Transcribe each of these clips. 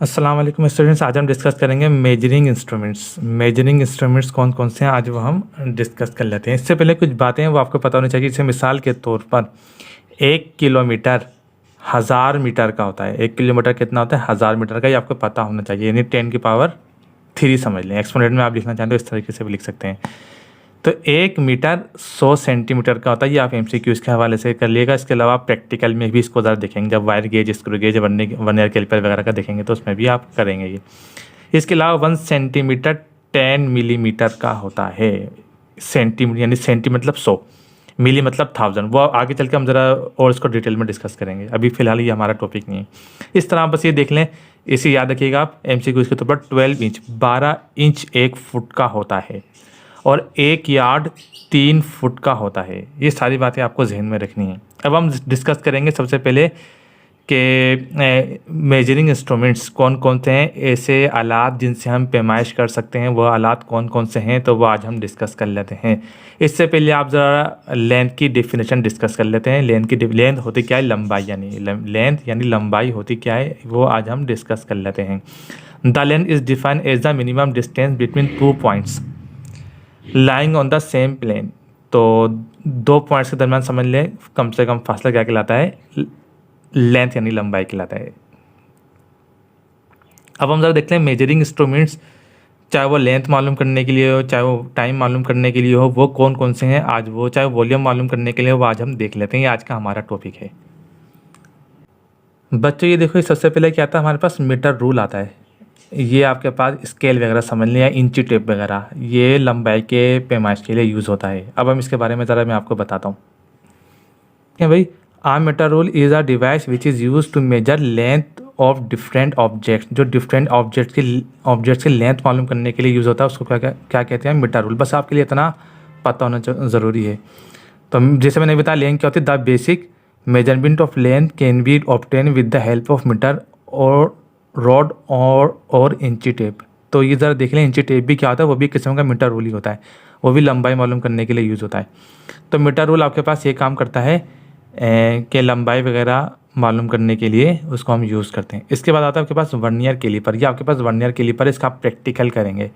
अस्सलाम वालेकुम स्टूडेंट्स। आज हम डिस्कस करेंगे मेजरिंग इंस्ट्रूमेंट्स। मेजरिंग इंस्ट्रूमेंट्स कौन कौन से हैं आज वो हम डिस्कस कर लेते हैं। इससे पहले कुछ बातें हैं वो आपको पता होनी चाहिए। जैसे मिसाल के तौर पर 1 किलोमीटर 1000 मीटर का होता है। 1 किलोमीटर कितना होता है? 1000 मीटर का। ये आपको पता होना चाहिए, यानी 10⁻³ समझ लें। एक्सपोनेंट में आप लिखना चाहें तो इस तरीके से भी लिख सकते हैं। तो 1 मीटर 100 सेंटीमीटर का होता है। ये आप MCQs के हवाले से कर लिएगा। इसके अलावा आप प्रैक्टिकल में भी इसको ज़रा देखेंगे, जब wire gauge, screw gauge, vernier caliper वगैरह का देखेंगे तो उसमें भी आप करेंगे ये। इसके अलावा 1 सेंटीमीटर 10 मिलीमीटर का होता है। सेंटीमीटर यानी सेंटी मतलब 100, मिली मतलब 1000। वो आगे चल के हम ज़रा और इसको डिटेल में डिस्कस करेंगे। अभी फ़िलहाल ये हमारा टॉपिक नहीं है। इस तरह बस ये देख लें, इसे याद रखिएगा आप। MCQs के तौर पर 12 इंच 12 इंच 1 फुट का होता है और 1 यार्ड 3 फुट का होता है। ये सारी बातें आपको जहन में रखनी है। अब हम डिस्कस करेंगे सबसे पहले कि मेजरिंग इंस्ट्रूमेंट्स कौन कौन से हैं, ऐसे आलात जिनसे हम पैमाइश कर सकते हैं, वो आलात कौन कौन से हैं, तो वो आज हम डिस्कस कर लेते हैं। इससे पहले आप ज़रा लेंथ की डेफिनेशन डिस्कस कर लेते हैं। लेंथ होती क्या है? लंबाई, यानी लेंथ यानी लंबाई होती क्या है, वो आज हम डिस्कस कर लेते हैं। The length is defined as the minimum distance between 2 points lying on the same plane. तो 2 पॉइंट्स के दरमियान समझ लें कम से कम फासला क्या कहलाता है? लेंथ यानी लंबाई कहलाता है। अब हम ज़रा देखते हैं मेजरिंग इंस्ट्रूमेंट्स, चाहे वो लेंथ मालूम करने के लिए हो, चाहे वो टाइम मालूम करने के लिए हो, वो कौन कौन से हैं आज वो, चाहे वॉल्यूम मालूम करने के लिए हो, वो आज हम देख लेते हैं। ये आज का हमारा टॉपिक है। बच्चों ये देखो, सबसे पहले क्या आता है हमारे पास? मीटर रूल आता है। ये आपके पास स्केल वगैरह समझ लें या इंची टेप वगैरह, ये लंबाई के पैमाइश के लिए यूज़ होता है। अब हम इसके बारे में ज़रा मैं आपको बताता हूँ। क्या भाई? Metre rule is a device which is use to measure length of different objects. जो डिफरेंट ऑब्जेक्ट्स की लेंथ मालूम करने के लिए यूज़ होता है, उसको क्या कहते हैं? Metre rule. बस आपके लिए इतना पता होना ज़रूरी है। तो जैसे मैंने बताया, लेंथ क्या होती है? The basic measurement of length can be obtain with the help of metre और रॉड और इंची टेप। तो ये ज़रा देख लें, इंची टेप भी क्या होता है? वो भी किस्म का मीटर रूल ही होता है। वो भी लंबाई मालूम करने के लिए यूज़ होता है। तो मीटर रूल आपके पास ये काम करता है कि लंबाई वगैरह मालूम करने के लिए उसको हम यूज़ करते हैं। इसके बाद आता है आपके पास वर्नियर कैलिपर। ये आपके पास वर्नियर कैलिपर, इसका आप प्रैक्टिकल करेंगे।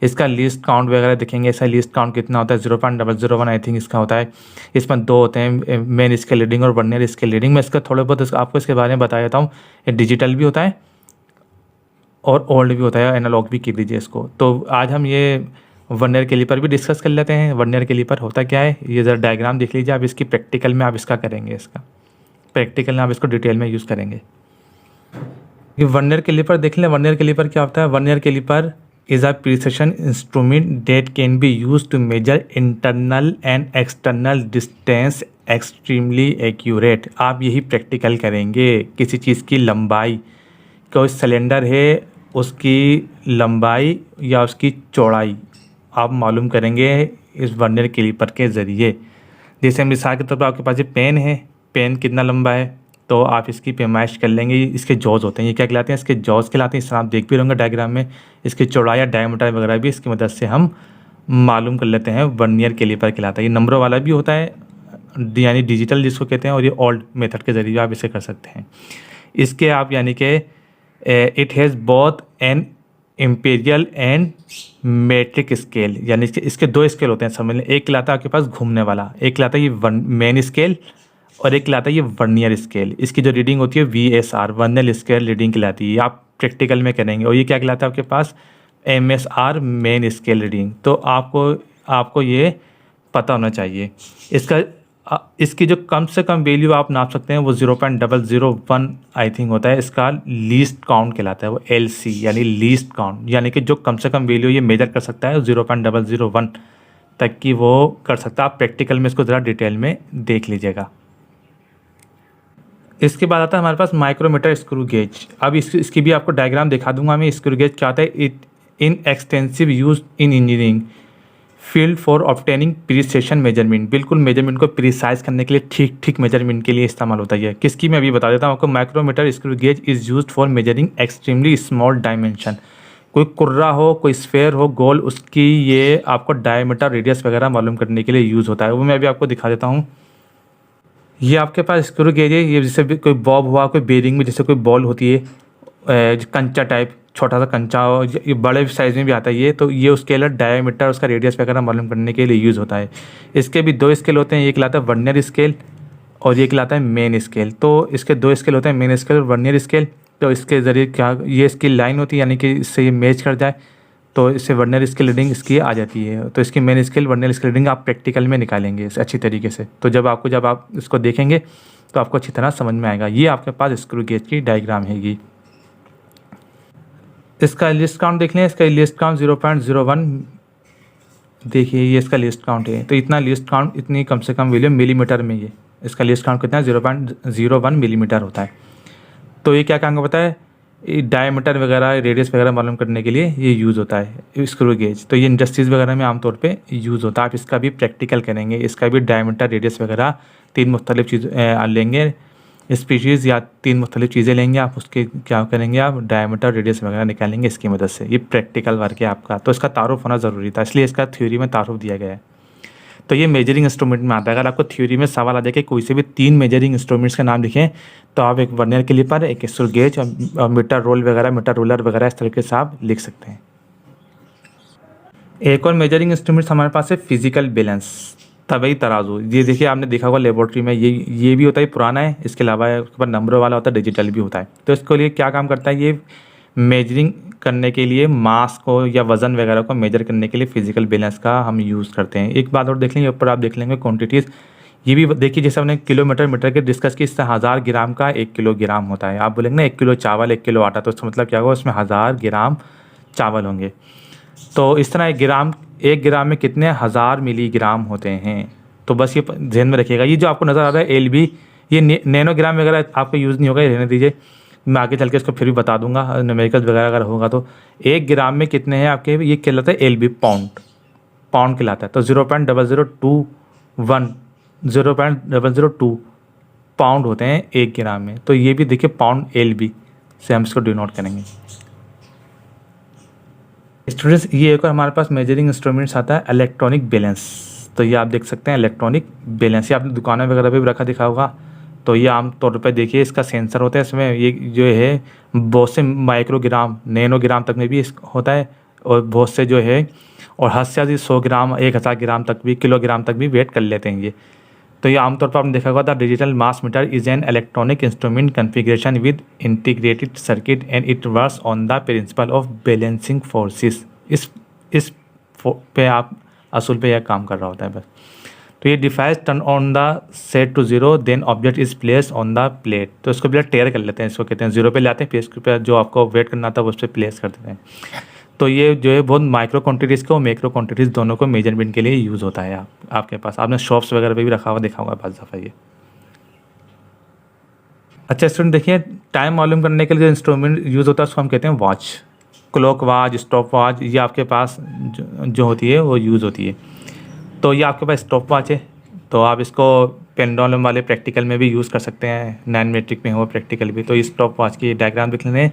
इसका लीस्ट काउंट वगैरह देखेंगे। इसका लीस्ट काउंट कितना होता है? 0.001 आई थिंक इसका होता है। इसमें 2 होते हैं, मेन स्केल रीडिंग और वर्नियर स्केल रीडिंग। मैं इसका थोड़ा बहुत आपको इसके बारे में बता देता हूँ। ये डिजिटल भी होता है और ओल्ड भी होता है, एनालॉग भी कह दीजिए इसको। तो आज हम ये वर्नियर कैलिपर भी डिस्कस कर लेते हैं। वर्नियर कैलिपर होता क्या है, ये ज़रा डायग्राम देख लीजिए आप। इसकी प्रैक्टिकल में आप इसका करेंगे, इसका प्रैक्टिकल में आप इसको डिटेल में यूज़ करेंगे। ये वर्नियर कैलिपर देख लें। वर्नियर कैलिपर क्या होता है? Vernier caliper is a precision instrument that can be use to measure internal and external distance extremely accurate. आप यही प्रैक्टिकल करेंगे। किसी चीज़ की लंबाई, कोई सिलेंडर है, उसकी लंबाई या उसकी चौड़ाई आप मालूम करेंगे इस वर्नियर कैलिपर के ज़रिए। जैसे मिसाल के तौर पर आपके पास ये पेन है, पेन कितना लंबा है, तो आप इसकी पैमाइश कर लेंगे। इसके जॉज होते हैं, ये क्या कहलाते हैं? इसके जॉज कहलाते हैं। इस तरह आप देख भी रहेंगे डायग्राम में। इसकी चौड़ाई या डायमीटर वगैरह भी इसकी मदद से हम मालूम कर लेते हैं। वर्नियर कैलिपर कहलाता है। ये नंबरों वाला भी होता है, यानी डिजिटल जिसको कहते हैं, और ये ओल्ड मेथड के ज़रिए आप इसे कर सकते हैं। इसके आप यानी कि it has both an imperial and metric scale, यानी इसके 2 स्केल होते हैं समझ लें। एक कहलाता है आपके पास घूमने वाला, एक कहलाता है ये मेन स्केल, और एक कहलाता है ये वर्नियर स्केल। इसकी जो रीडिंग होती है VSR, वर्नियर स्केल रीडिंग कहलाती है। आप प्रैक्टिकल में करेंगे। और ये क्या कहलाता है आपके पास? MSR, main scale reading. तो आपको ये पता होना चाहिए। इसकी जो कम से कम वैल्यू आप नाप सकते हैं वो 0.001 आई थिंक होता है। इसका लीस्ट काउंट कहलाता है, वो LC यानी लीस्ट काउंट, यानी कि जो कम से कम वैल्यू ये मेजर कर सकता है 0.001 तक की वो कर सकता है। आप प्रैक्टिकल में इसको ज़रा डिटेल में देख लीजिएगा। इसके बाद आता है हमारे पास माइक्रोमीटर स्क्रू गेज। अब इसकी भी आपको डायग्राम दिखा दूंगा मैं। स्क्रू गेज क्या होता है? It in extensive use in engineering field for obtaining precision measurement. बिल्कुल मेजरमेंट को प्रिसाइज करने के लिए, ठीक मेजरमेंट के लिए इस्तेमाल होता है। किसकी मैं अभी बता देता हूँ आपको। Micrometer screw gauge is used for measuring extremely small dimension. कोई कुर्रा हो, कोई स्फेयर हो गोल, उसकी ये आपको डायमीटर, रेडियस वगैरह मालूम करने के लिए यूज़ होता है। वो मैं अभी आपको दिखा देता हूँ। ये आपके पास स्क्रू गेज है। ये जैसे कोई बॉब हुआ, कोई बेरिंग में जैसे कोई बॉल होती है, कंचा टाइप, छोटा सा कंचा, और ये बड़े साइज़ में भी आता है ये। तो ये स्केल डायमीटर, उसका रेडियस वगैरह मालूम करने के लिए यूज़ होता है। इसके भी दो स्केल होते हैं, एक लाता है वर्नियर स्केल और एक लाता है मेन स्केल। तो इसके दो स्केल होते हैं, मेन स्केल और वर्नियर स्केल। तो इसके ज़रिए क्या ये इसकी लाइन होती है, यानी कि इससे ये मैच कर जाए तो इससे वर्नियर स्केल रीडिंग इसकी आ जाती है। तो इसकी main scale vernier scale reading आप प्रैक्टिकल में निकालेंगे इसे अच्छी तरीके से। तो जब आप इसको देखेंगे तो आपको अच्छी तरह समझ में आएगा। ये आपके पास स्क्रू गेज की डायग्राम है। ये इसका लिस्ट काउंट देख लें। इसका लिस्ट काउंट 0.01, देखिए ये इसका लिस्ट काउंट है। तो इतना लिस्ट काउंट, इतनी कम से कम वैल्यू मिलीमीटर में, ये इसका लिस्ट काउंट कितना है, 0.01 मिलीमीटर होता है। तो ये क्या काम करता है, डायमीटर वगैरह, रेडियस वगैरह मालूम करने के लिए ये यूज़ होता है स्क्रू गेज। तो ये इंडस्ट्रीज़ वगैरह में आमतौर पे यूज़ होता है। आप इसका भी प्रैक्टिकल करेंगे, इसका भी डायमीटर, रेडियस वगैरह 3 मुख्तलिफ चीज़ लेंगे, स्पीशीज़ या 3 मुख्तलिफ चीज़ें लेंगे। आप उसके क्या करेंगे, आप डायमीटर, रेडियस वगैरह निकालेंगे इसकी मदद से। ये प्रैक्टिकल वर्क है आपका। तो इसका तारुफ होना ज़रूरी था, इसलिए इसका थ्योरी में तारुफ दिया गया है। तो ये मेजरिंग इंस्ट्रूमेंट में आता है। अगर आपको थ्योरी में सवाल आ जाए कि कोई से भी 3 मेजरिंग इंस्ट्रूमेंट्स के नाम लिखें, तो आप एक वर्नियर कैलिपर, एक स्क्रू गेज और मीटर रोल वगैरह, मीटर रोलर वगैरह, इस तरीके से आप लिख सकते हैं। एक और मेजरिंग इंस्ट्रूमेंट्स हमारे पास है फिजिकल बैलेंस, तबई तराजू। ये देखिए आपने देखा होगा लेबोरेटरी में, ये भी होता है, पुराना है। इसके अलावा उसके बाद नंबरों वाला होता है, डिजिटल भी होता है। तो इसके लिए क्या काम करता है, ये मेजरिंग करने के लिए मास को या वज़न वगैरह को मेजर करने के लिए फिजिकल बैलेंस का हम यूज़ करते हैं। एक बात और देख लेंगे, ऊपर आप देख लेंगे क्वांटिटीज़। ये भी देखिए, जैसे हमने किलोमीटर मीटर के डिस्कस की, इससे 1000 ग्राम का 1 किलोग्राम होता है। आप बोलेंगे ना 1 किलो चावल 1 किलो आटा, तो इसका मतलब क्या होगा, उसमें 1000 ग्राम चावल होंगे। तो इस तरह 1 ग्राम में कितने 1000 मिलीग्राम होते हैं। तो बस ये ध्यान में रखिएगा। ये जो आपको नज़र आ रहा है LB, ये नैनोग्राम वगैरह आपका यूज़ नहीं होगा, ये रहने दीजिए। मैं आगे चल के इसको फिर भी बता दूंगा, न्यूमेरिकल्स वगैरह अगर होगा तो। 1 ग्राम में कितने हैं आपके, ये कहलाता है LB, पाउंड कहलाता है। तो 0.002 पाउंड होते हैं 1 ग्राम में। तो ये भी देखिए पाउंड LB से हम इसको डिनोट करेंगे। स्टूडेंट्स, ये एक और हमारे पास मेजरिंग इंस्ट्रूमेंट्स आता है इलेक्ट्रॉनिक बैलेंस। तो ये आप देख सकते हैं इलेक्ट्रॉनिक बैलेंस, ये आपने दुकानों वगैरह पे भी रखा दिखा होगा। तो ये आम तौर पे देखिए, इसका सेंसर होता है, इसमें ये जो है बहुत से माइक्रोग्राम, नैनोग्राम तक में भी होता है, और बहुत से जो है, और हद से ज़्यादा 100 ग्राम, 1000 ग्राम तक भी, किलोग्राम तक भी वेट कर लेते हैं ये। तो ये आमतौर पर आपने देखा होगा, the digital mass meter is an electronic instrument configuration with integrated circuit and it works on the principle of balancing forces. इस पे आप असूल पे यह काम कर रहा होता है बस। तो ये device turn on the set to 0, then object is place on the plate. तो इसको पहले टेयर कर लेते हैं, इसको कहते हैं 0 पे लाते हैं, फिर इसके पे जो आपको वेट करना था वो उस पर प्लेस कर देते हैं। तो ये जो है बहुत माइक्रो क्वांटिटीज़ को, मैक्रो क्वांटिटीज़ दोनों को मेजरमेंट के लिए यूज़ होता है। आपके पास आपने शॉप्स वगैरह पे भी रखा हुआ देखा होगा बाज़ दफ़ा ये। अच्छा स्टूडेंट, देखिए टाइम मालूम करने के लिए जो इंस्ट्रूमेंट यूज़ होता है उसको हम कहते हैं watch, clock watch, stop watch. ये आपके पास जो होती है वो यूज़ होती है। तो ये आपके पास स्टॉप वॉच है, तो आप इसको पेंडुलम वाले प्रैक्टिकल में भी यूज़ कर सकते हैं, नॉन मैट्रिक में हो प्रैक्टिकल भी। तो इस स्टॉप वॉच की डायग्राम देख लें।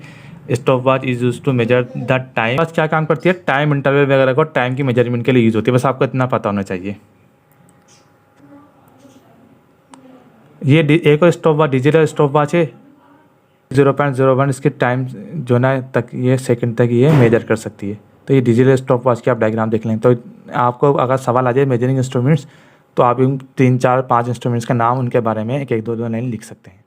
Stop watch is use to measure the time. Watch क्या काम करती है, टाइम इंटरवल वगैरह को टाइम की मेजरमेंट के लिए यूज़ होती है। बस आपको इतना पता होना चाहिए। ये एक और stop watch digital stop watch है, 0.01 इसके टाइम जो ना तक, ये सेकंड तक ये मेजर कर सकती है। तो ये डिजिटल स्टॉप वॉच की आप डायग्राम देख लें। तो आपको अगर सवाल आ जाए मेजरिंग इंस्ट्रूमेंट्स, तो आप इन 3, 4, 5 इंस्ट्रूमेंट्स का नाम, उनके बारे में 1, 2 लाइन लिख सकते हैं।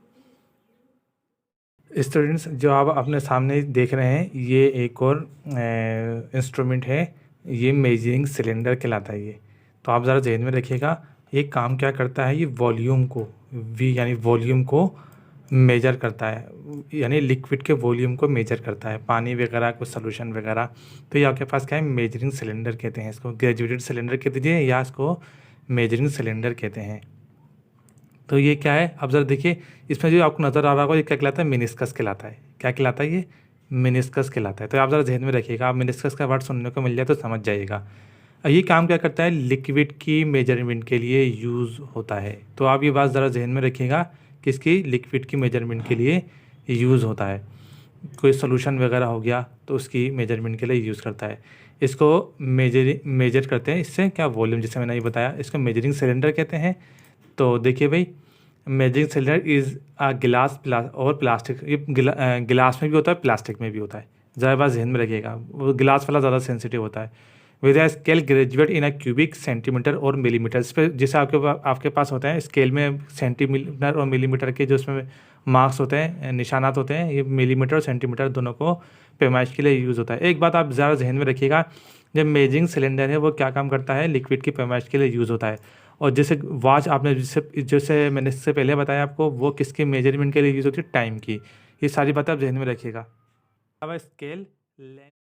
स्टूडेंट्स, जो आप अपने सामने देख रहे हैं, ये एक और इंस्ट्रूमेंट है, ये मेजरिंग सिलेंडर कहलाता है ये। तो आप ज़रा ध्यान में रखिएगा, ये काम क्या करता है, ये वॉल्यूम को, यानी वॉल्यूम को मेजर करता है, यानी लिक्विड के वॉल्यूम को मेजर करता है, पानी वगैरह कुछ सोल्यूशन वगैरह। तो ये आपके पास क्या है, मेजरिंग सिलेंडर कहते हैं इसको, ग्रेजुएटेड सिलेंडर कह दीजिए, या इसको मेजरिंग सिलेंडर कहते हैं। तो ये क्या है, अब ज़रा देखिए, इसमें जो आपको नज़र आ रहा होगा, ये क्या कहलाता है, मेनिस्कस कहलाता है। क्या कहलाता है, ये मेनिस्कस कहलाता है। तो आप ज़रा ध्यान में रखिएगा, आप मेनिस्कस का वर्ड सुनने को मिल जाए तो समझ जाइएगा। ये काम क्या करता है, लिक्विड की मेजरमेंट के लिए यूज़ होता है। तो आप ये बात ज़रा ध्यान में रखिएगा, किसकी, लिक्विड की मेजरमेंट के लिए यूज़ होता है। कोई सोल्यूशन वगैरह हो गया तो उसकी मेजरमेंट के लिए यूज़ करता है। इसको मेजर करते हैं, इससे क्या, वॉल्यूम, जैसे मैंने ये बताया, इसको मेजरिंग सिलेंडर कहते हैं। तो देखिए भाई, मेजरिंग सिलेंडर इज़ अ गिलास और प्लास्टिक। ये गिलास में भी होता है, प्लास्टिक में भी होता है, ज़रा बात जहन में रखिएगा। वो गिलास वाला ज़्यादा सेंसिटिव होता है। With a scale graduate in a cubic centimetre और मिलीमीटर। इस पर जैसे आपके पास होते हैं स्केल में सेंटीमीटर और मिलीमीटर के जो इसमें मार्क्स होते हैं, निशानात होते हैं, ये मिलीमीटर और सेंटीमीटर दोनों को पैमाइश के लिए यूज़ होता है। एक बात आप ज़रा जहन में रखिएगा, जो मेजरिंग सिलेंडर है वो क्या काम करता है, लिक्विड की पैमाइश के लिए यूज़ होता है। और जैसे वॉच आपने जैसे जैसे मैंने इससे पहले बताया आपको, वो किसके मेजरमेंट के लिए यूज़ होती है, टाइम की। ये सारी बातें आप जहन में रखिएगा। अब स्केल